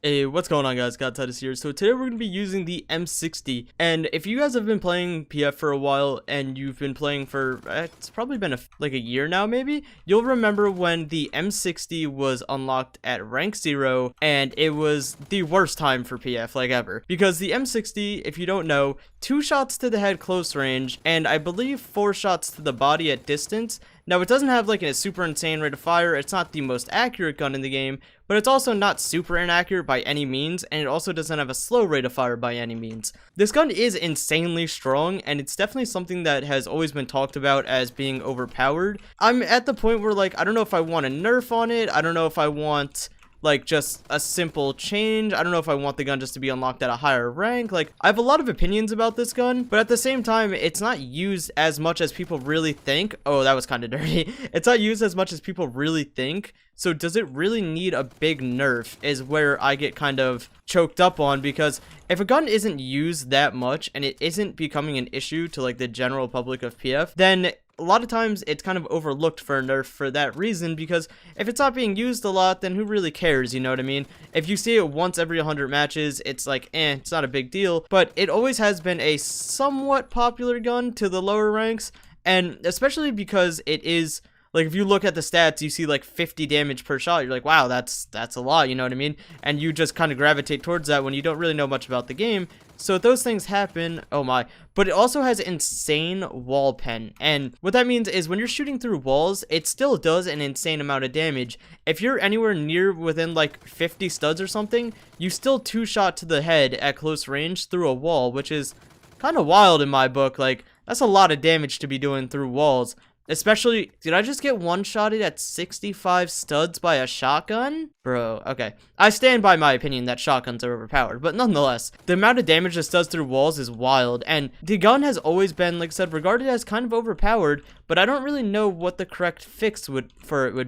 Hey, what's going on, guys? Godstatus here. So today we're going to be using the M60, and if you guys have been playing PF for a while, and you've been playing for, it's probably been like a year now maybe, you'll remember when the M60 was unlocked at rank 0, and it was the worst time for PF, like ever. Because the M60, if you don't know, 2 shots to the head close range, and I believe 4 shots to the body at distance. Now, it doesn't have like a super insane rate of fire, it's not the most accurate gun in the game, but it's also not super inaccurate by any means, and it also doesn't have a slow rate of fire by any means. This gun is insanely strong, and it's definitely something that has always been talked about as being overpowered. I'm at the point where, like, I don't know if I want a nerf on it, I don't know if I want like just a simple change. I don't know if I want the gun just to be unlocked at a higher rank. Like, I have a lot of opinions about this gun, but at the same time, it's not used as much as people really think. Oh, that was kind of dirty. It's not used as much as people really think. So does it really need a big nerf is where I get kind of choked up on, because if a gun isn't used that much and it isn't becoming an issue to like the general public of PF, then a lot of times it's kind of overlooked for a nerf for that reason, because if it's not being used a lot, then who really cares, you know what I mean? If you see it once every 100 matches, it's like, it's not a big deal, but it always has been a somewhat popular gun to the lower ranks, and especially because it is, like, if you look at the stats, you see like 50 damage per shot, you're like, wow, that's a lot, you know what I mean? And you just kind of gravitate towards that when you don't really know much about the game. So those things happen, oh my, but it also has insane wall pen, and what that means is when you're shooting through walls, it still does an insane amount of damage. If you're anywhere near within like 50 studs or something, you still 2-shot to the head at close range through a wall, which is kind of wild in my book. Like, that's a lot of damage to be doing through walls. Especially, did I just get one-shotted at 65 studs by a shotgun? Bro, okay. I stand by my opinion that shotguns are overpowered, but nonetheless, the amount of damage this does through walls is wild, and the gun has always been, like I said, regarded as kind of overpowered, but I don't really know what the correct fix would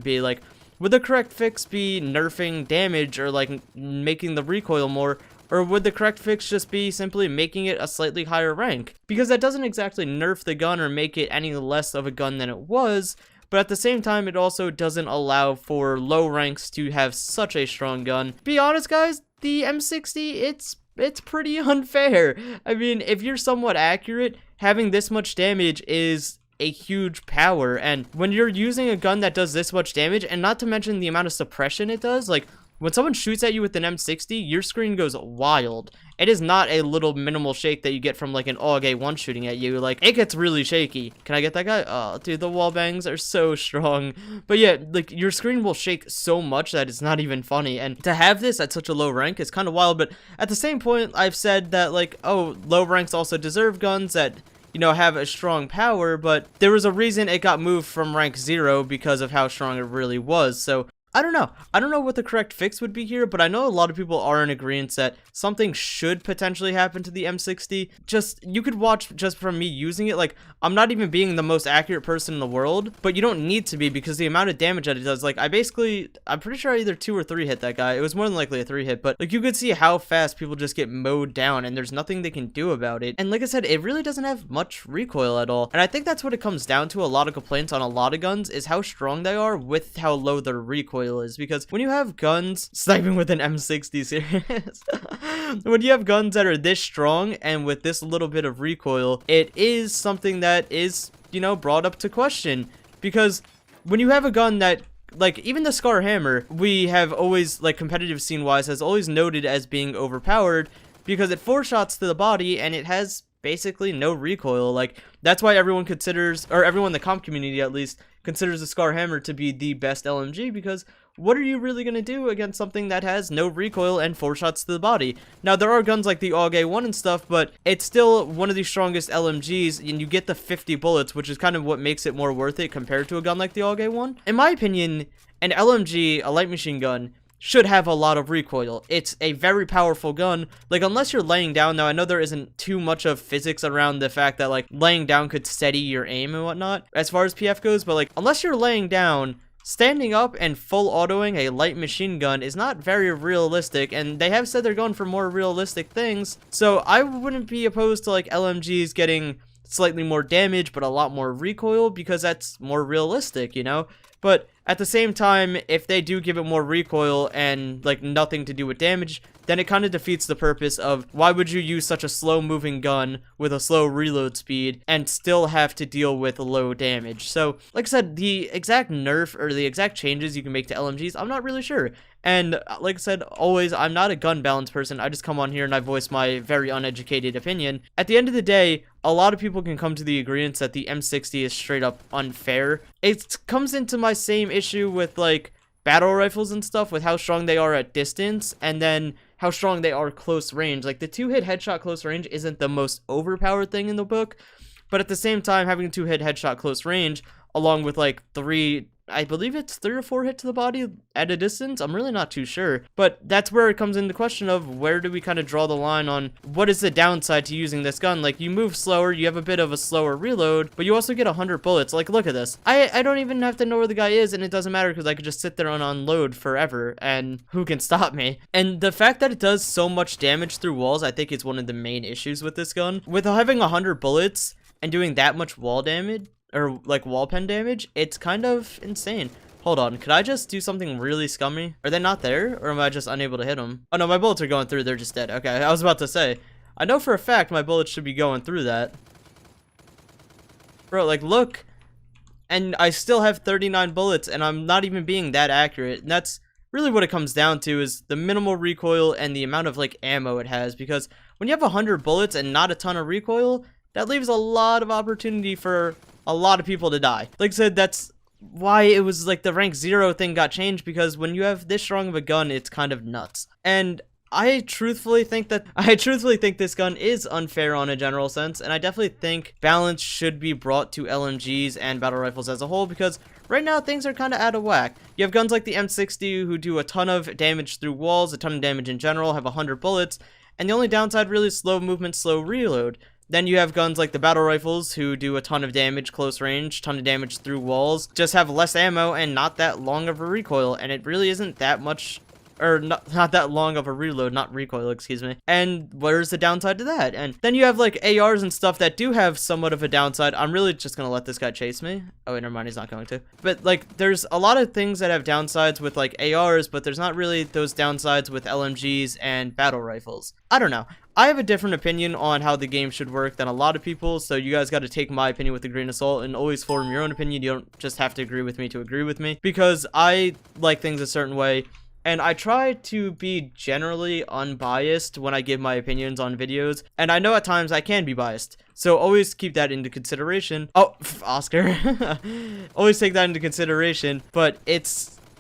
be. Like, would the correct fix be nerfing damage or, like, making the recoil more? Or would the correct fix just be simply making it a slightly higher rank? Because that doesn't exactly nerf the gun or make it any less of a gun than it was, but at the same time, it also doesn't allow for low ranks to have such a strong gun. Be honest, guys, the M60, it's pretty unfair. I mean, if you're somewhat accurate, having this much damage is a huge power, and when you're using a gun that does this much damage, and not to mention the amount of suppression it does, like, when someone shoots at you with an M60, your screen goes wild. It is not a little minimal shake that you get from like an AUG A1 shooting at you. Like, it gets really shaky. Can I get that guy? Oh, dude, the wall bangs are so strong. But yeah, like, your screen will shake so much that it's not even funny. And to have this at such a low rank is kind of wild. But at the same point, I've said that, like, oh, low ranks also deserve guns that, you know, have a strong power. But there was a reason it got moved from rank 0 because of how strong it really was. So I don't know. I don't know what the correct fix would be here, but I know a lot of people are in agreement that something should potentially happen to the M60. Just, you could watch just from me using it. Like, I'm not even being the most accurate person in the world, but you don't need to be, because the amount of damage that it does, like, I'm pretty sure I either 2 or 3 hit that guy. It was more than likely a 3 hit, but like, you could see how fast people just get mowed down, and there's nothing they can do about it. And like I said, it really doesn't have much recoil at all. And I think that's what it comes down to. A lot of complaints on a lot of guns is how strong they are with how low their recoil is, because when you have guns sniping with an M60 serious when you have guns that are this strong and with this little bit of recoil, it is something that is, you know, brought up to question. Because when you have a gun that, like, even the Scar Hammer, we have always, like, competitive scene wise, has always noted as being overpowered because it 4 shots to the body and it has basically no recoil. Like, that's why everyone considers, or everyone in the comp community at least, considers the Scar Hammer to be the best LMG, because what are you really going to do against something that has no recoil and 4 shots to the body? Now, there are guns like the AUG A1 and stuff, but it's still one of the strongest LMGs, and you get the 50 bullets, which is kind of what makes it more worth it compared to a gun like the AUG A1. In my opinion, an LMG, a light machine gun, should have a lot of recoil. It's a very powerful gun. Like, unless you're laying down, now I know there isn't too much of physics around the fact that, like, laying down could steady your aim and whatnot as far as PF goes, but like, unless you're laying down, standing up and full autoing a light machine gun is not very realistic, and they have said they're going for more realistic things, so I wouldn't be opposed to like LMGs getting slightly more damage but a lot more recoil, because that's more realistic, you know? But at the same time, if they do give it more recoil and like nothing to do with damage, then it kind of defeats the purpose of why would you use such a slow moving gun with a slow reload speed and still have to deal with low damage. So like I said, the exact nerf or the exact changes you can make to LMGs, I'm not really sure. And like I said, always, I'm not a gun balance person. I just come on here and I voice my very uneducated opinion. At the end of the day, a lot of people can come to the agreement that the M60 is straight up unfair. It comes into my same issue with like battle rifles and stuff, with how strong they are at distance and then how strong they are close range. Like the 2-hit headshot close range isn't the most overpowered thing in the book, but at the same time, having a 2-hit headshot close range along with like 3, I believe it's 3 or 4 hit to the body at a distance. I'm really not too sure, but that's where it comes into question of where do we kind of draw the line on what is the downside to using this gun. Like you move slower, you have a bit of a slower reload, but you also get 100 bullets. Like look at this. I don't even have to know where the guy is and it doesn't matter because I could just sit there and unload forever and who can stop me? And the fact that it does so much damage through walls, I think is one of the main issues with this gun. With having 100 bullets and doing that much wall damage, or like wall pen damage, it's kind of insane. Hold on, could I just do something really scummy? Are they not there, or am I just unable to hit them? Oh no, my bullets are going through, they're just dead. Okay, I was about to say, I know for a fact my bullets should be going through that. Bro, like look, and I still have 39 bullets and I'm not even being that accurate. And that's really what it comes down to, is the minimal recoil and the amount of like ammo it has, because when you have 100 bullets and not a ton of recoil, that leaves a lot of opportunity for a lot of people to die. Like I said, that's why it was like the rank 0 thing got changed, because when you have this strong of a gun, it's kind of nuts. And I truthfully think this gun is unfair on a general sense, and I definitely think balance should be brought to LMGs and battle rifles as a whole, because right now things are kind of out of whack. You have guns like the M60 who do a ton of damage through walls, a ton of damage in general, have 100 bullets, and the only downside really is slow movement, slow reload. Then you have guns like the battle rifles who do a ton of damage close range, ton of damage through walls, just have less ammo and not that long of a recoil, and it really isn't that much, or not that long of a reload, not recoil, excuse me. And where's the downside to that? And then you have like ARs and stuff that do have somewhat of a downside. I'm really just gonna let this guy chase me. Oh wait, never mind, he's not going to. But like there's a lot of things that have downsides with like ARs, but there's not really those downsides with LMGs and battle rifles. I don't know. I have a different opinion on how the game should work than a lot of people, so you guys got to take my opinion with a grain of salt and always form your own opinion. You don't just have to agree with me to agree with me, because I like things a certain way, and I try to be generally unbiased when I give my opinions on videos, and I know at times I can be biased, so always keep that into consideration. Oh, Oscar. Always take that into consideration, but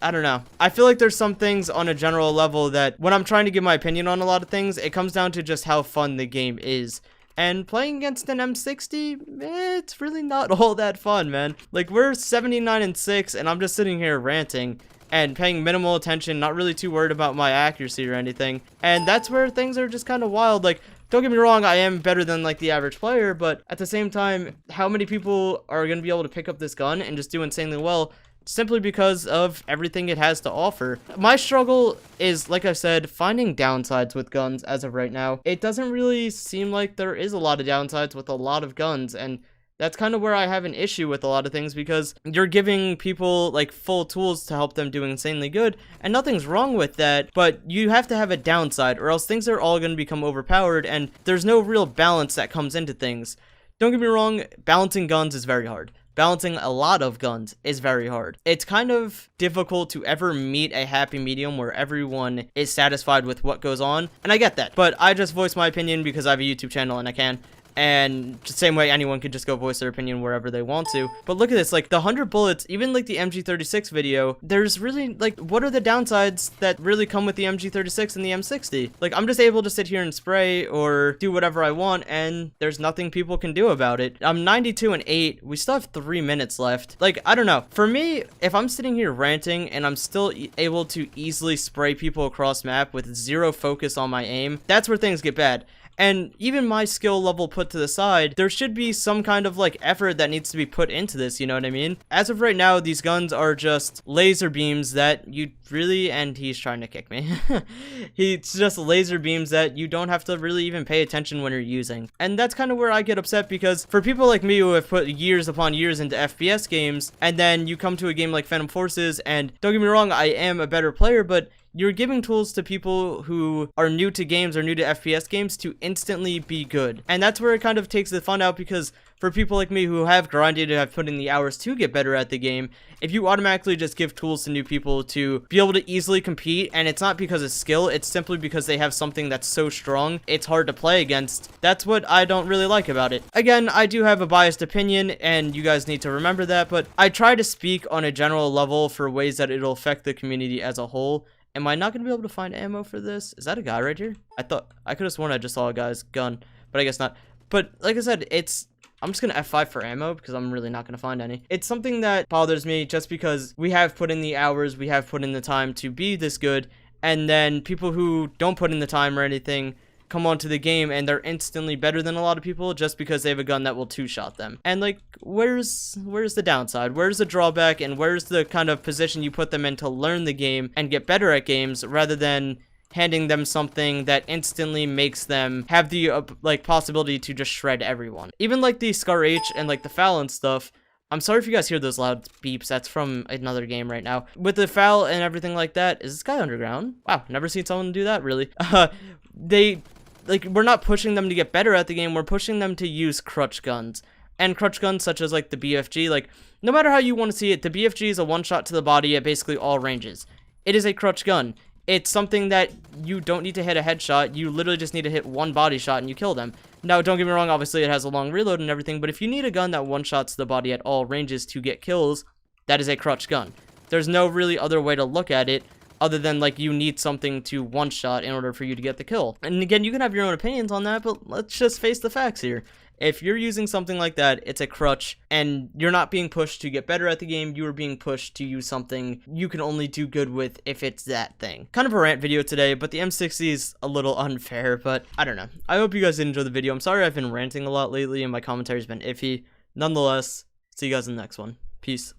I don't know. I feel like there's some things on a general level that when I'm trying to give my opinion on a lot of things, it comes down to just how fun the game is. And playing against an M60, it's really not all that fun, man. Like, we're 79-6, and I'm just sitting here ranting and paying minimal attention, not really too worried about my accuracy or anything. And that's where things are just kind of wild. Like, don't get me wrong, I am better than like the average player, but at the same time, how many people are going to be able to pick up this gun and just do insanely well simply because of everything it has to offer? My struggle is, like I said, finding downsides with guns as of right now. It doesn't really seem like there is a lot of downsides with a lot of guns, and that's kind of where I have an issue with a lot of things, because you're giving people like full tools to help them do insanely good, and nothing's wrong with that, but you have to have a downside, or else things are all going to become overpowered, and there's no real balance that comes into things. Don't get me wrong, balancing guns is very hard. Balancing a lot of guns is very hard. It's kind of difficult to ever meet a happy medium where everyone is satisfied with what goes on, and I get that, but I just voice my opinion because I have a YouTube channel and I can. And the same way anyone could just go voice their opinion wherever they want to. But look at this, like the 100 bullets, even like the MG36 video, there's really like, what are the downsides that really come with the MG36 and the M60? Like, I'm just able to sit here and spray or do whatever I want, and there's nothing people can do about it. I'm 92-8. We still have 3 minutes left. Like, I don't know. For me, if I'm sitting here ranting and I'm still able to easily spray people across map with zero focus on my aim, that's where things get bad. And even my skill level put put to the side, there should be some kind of like effort that needs to be put into this, you know what I mean? As of right now, these guns are just laser beams that you really, and he's trying to kick me. It's just laser beams that you don't have to really even pay attention when you're using. And that's kind of where I get upset, because for people like me who have put years upon years into FPS games, and then you come to a game like Phantom Forces, and don't get me wrong, I am a better player, but you're giving tools to people who are new to games or new to FPS games to instantly be good. And that's where it kind of takes the fun out, because for people like me who have grinded and have put in the hours to get better at the game, if you automatically just give tools to new people to be able to easily compete, and it's not because of skill, it's simply because they have something that's so strong, it's hard to play against, that's what I don't really like about it. Again, I do have a biased opinion, and you guys need to remember that, but I try to speak on a general level for ways that it'll affect the community as a whole. Am I not going to be able to find ammo for this? Is that a guy right here? I could have sworn I just saw a guy's gun, but I guess not. But like I said, I'm just going to F5 for ammo, because I'm really not going to find any. It's something that bothers me, just because we have put in the hours, we have put in the time to be this good, and then people who don't put in the time or anything come onto the game and they're instantly better than a lot of people just because they have a gun that will two-shot them. And like, where's the downside? Where's the drawback, and where's the kind of position you put them in to learn the game and get better at games, rather than handing them something that instantly makes them have the like possibility to just shred everyone? Even like the Scar H and like the FAL and stuff, I'm sorry if you guys hear those loud beeps, that's from another game right now. With the FAL and everything like that, is this guy underground? Wow, never seen someone do that, really. We're not pushing them to get better at the game, we're pushing them to use crutch guns. And crutch guns such as like the BFG, like, no matter how you want to see it, the BFG is a one-shot to the body at basically all ranges. It is a crutch gun. It's something that you don't need to hit a headshot, you literally just need to hit one body shot and you kill them. Now, don't get me wrong, obviously it has a long reload and everything, but if you need a gun that one-shots the body at all ranges to get kills, that is a crutch gun. There's no really other way to look at it, other than like you need something to one-shot in order for you to get the kill. And again, you can have your own opinions on that, but let's just face the facts here. If you're using something like that, it's a crutch, and you're not being pushed to get better at the game, you are being pushed to use something you can only do good with if it's that thing. Kind of a rant video today, but the M60 is a little unfair, but I don't know. I hope you guys did enjoy the video. I'm sorry I've been ranting a lot lately and my commentary's been iffy. Nonetheless, see you guys in the next one. Peace.